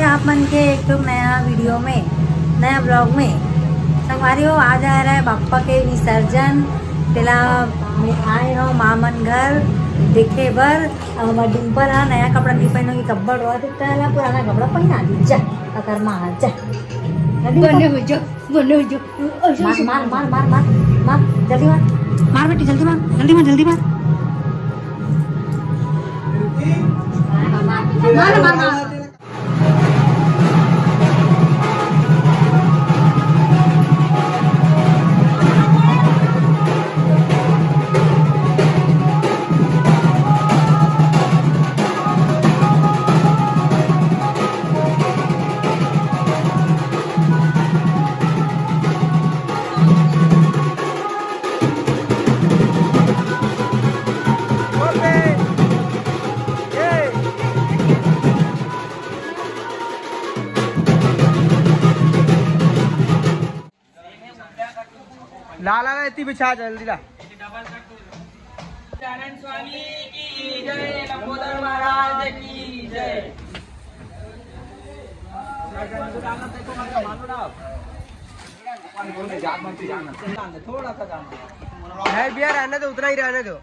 आप मन के एक तो नया वीडियो में नया ब्लॉग में संगवारी हो आ जा रहा है बापा के विसर्जन तेला आए हो माँ मन घर देखे बर डिम्पल हा नया कपड़ा नहीं पहनो की कब्बड़ रहा तो तेला पुराना कपड़ा पहना दी जा अकर माँ जा बने हो जो मार मार मार मार मार जल्दी मार बेटी जल्दी मार मार मार मार लाला इतनी बिछा जल्दी ला। स्वामी की जय, लंबोदर महाराज की जय। थोड़ा सा जाना है भैया, रहने दो, उतना ही रहने दो,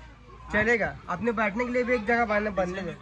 चलेगा। अपने बैठने के लिए भी एक जगह बनने दो।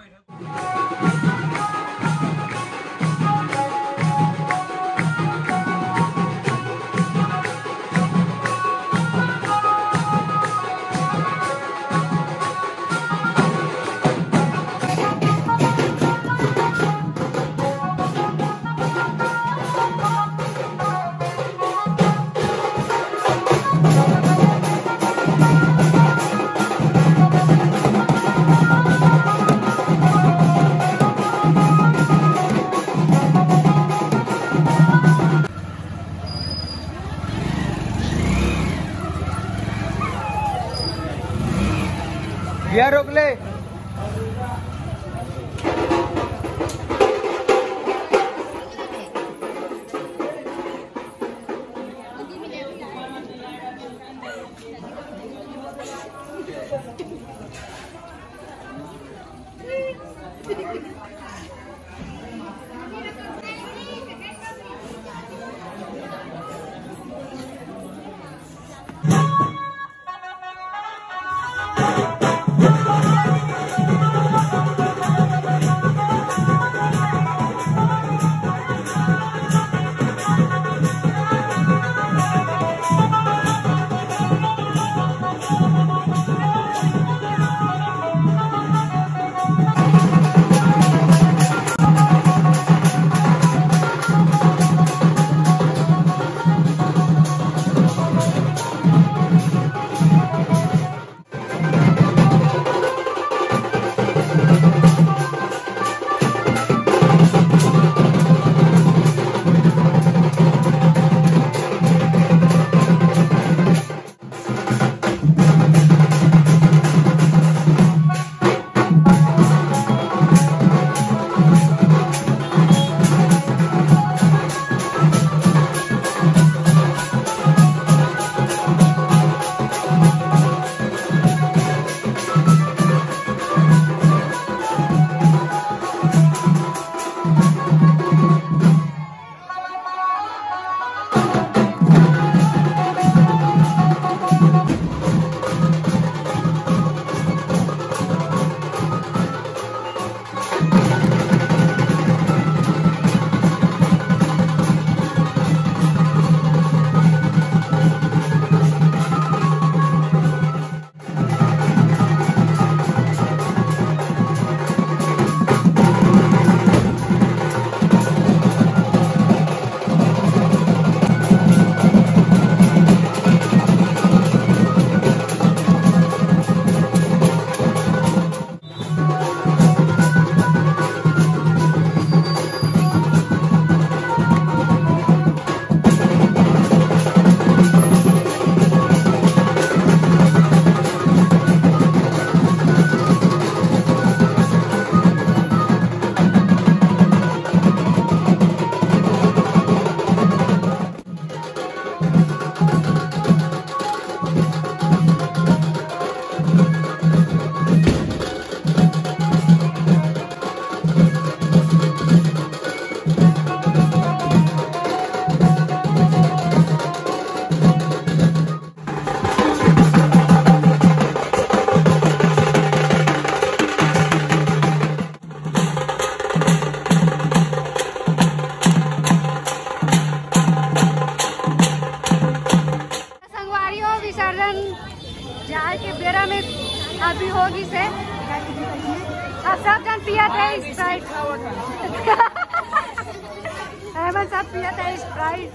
पिया था स्प्राइट।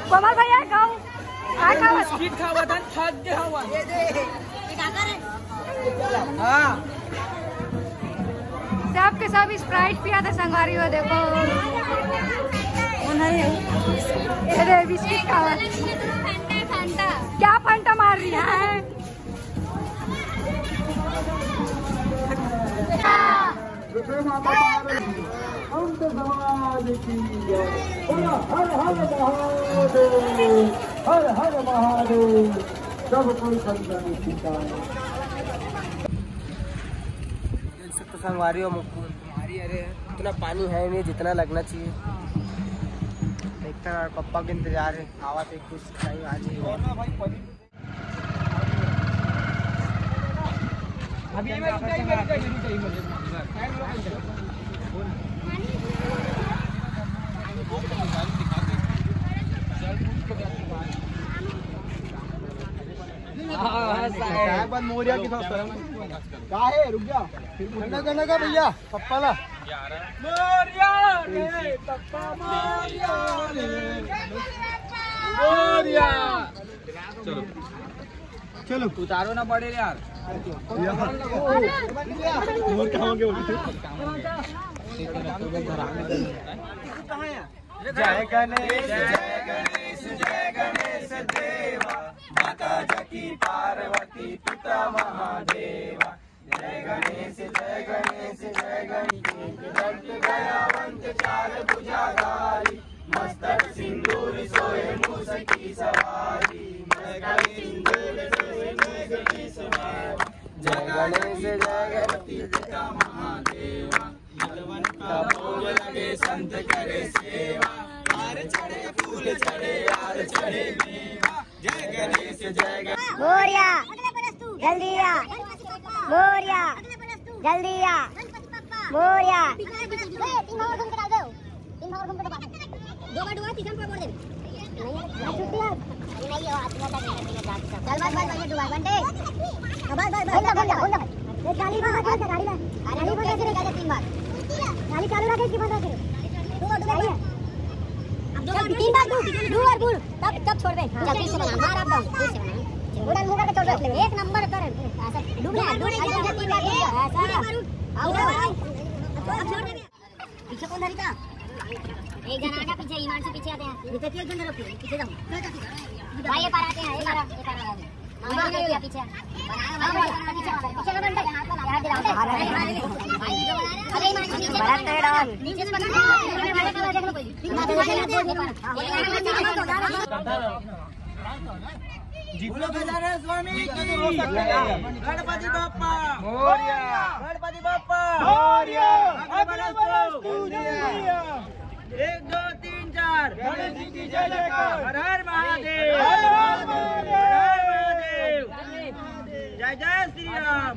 कोमल भैया खाओ, बिस्किट खावा था, थक गया हुआ। हाँ सब के सब स्प्राइट पिया था संगवारी हो। देखो ये दे बिस्किट खावा। क्या फंटा मार रही है? हर हर महादेव, सब कोई संगवारी हो तुम्हारी। अरे इतना पानी है नहीं जितना लगना चाहिए। देखता ना पप्पा के इंतजार है, आवा थे कुछ टाइम आ जाइए। मोरिया की है रुक जा ठंडा करने का भैया पप्पा ला चलो चलो उतारो ना पड़े यार। जय गणेश जय गणेश जय गणेश देवा, माता जकी पार्वती पिता महादेवा। जय गणेश जय गणेश जय गणेश, दंत दयावंत चार भुजाधारी, मस्तक सिंदूर सोए मूस की सवारी। जय गणेश जय गणेश जय गणपति पिता महादेवा, का भोग लगे संत करे सेवा, हार चढ़े फूल चढ़े यार चढ़े मेवा। जय गणेश जय गणेश। मोरिया जल्दी आ, मोरिया जल्दी आ, मोरिया। 3 भाग घूम के डाल दो, 3 भाग घूम के डाल दो। 2 बार 2 तीसरा पर बोल दे। नहीं छुट्टी है नहीं हो आत्मा तक नहीं जाता। चल बस बस ये 2 बार बंटे बस बस बस बोल दे। ये गाड़ी में हाथ लगा गाड़ी में, गाड़ी बंद कर दे 3 बार। गाड़ी चालू रखे कि बंद रखे? 2 बार अब 2 बार 3 बार 2 बार बोल तब छोड़ दे। चल फिर से बना मार आप डाउन फिर से बना उड़न मुड़ा के छोड़ दे। 1 नंबर कर ऐसा डूबना 3 बार ऐसा आओ अब छोड़ दे। पीछे कौन धरी था? एक जना आजा पीछे, ईमान से पीछे आते हैं। पीछे एक जन रखो पीछे जाओ भाई। ये पार आते हैं, एक बार हां ये पीछे पीछे का बंदा हाथ लगा दे रहा है भाई। वीडियो बना रहे हैं। अरे ईमान नीचे बड़ा तेरा नीचे से बना देख लो कोई बोलो गजानन स्वामी की, गणपति बाप्पा मोरया, गणपति बाप्पा मोरया। 1 2 3 4 गणेश जी की जय जयकार। हर हर महादेव, हर हर महादेव, जय जय श्री राम।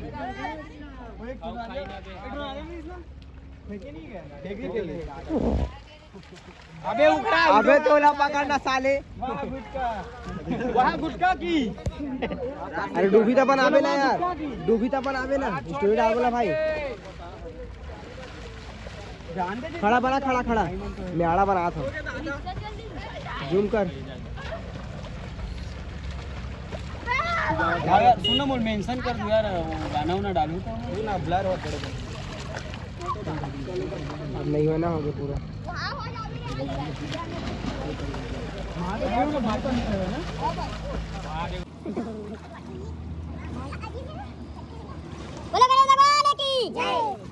अबे उठा, अबे तोला पकड़ना साले। वहाँ गुटका की। अरे डूबी तो बनावे ना यार, डूबी तो बनावे ना। स्टोरी डाल बोला भाई। खड़ा बना, खड़ा खड़ा मैं आड़ा बना था। जूम कर यार सुनो मोल मेंशन कर दो यार, गाना वाना डालूं तो ना ब्लर हो पड़ेगा। अब नहीं होना होगा पूरा। बोलो गणेश भगवान की जय।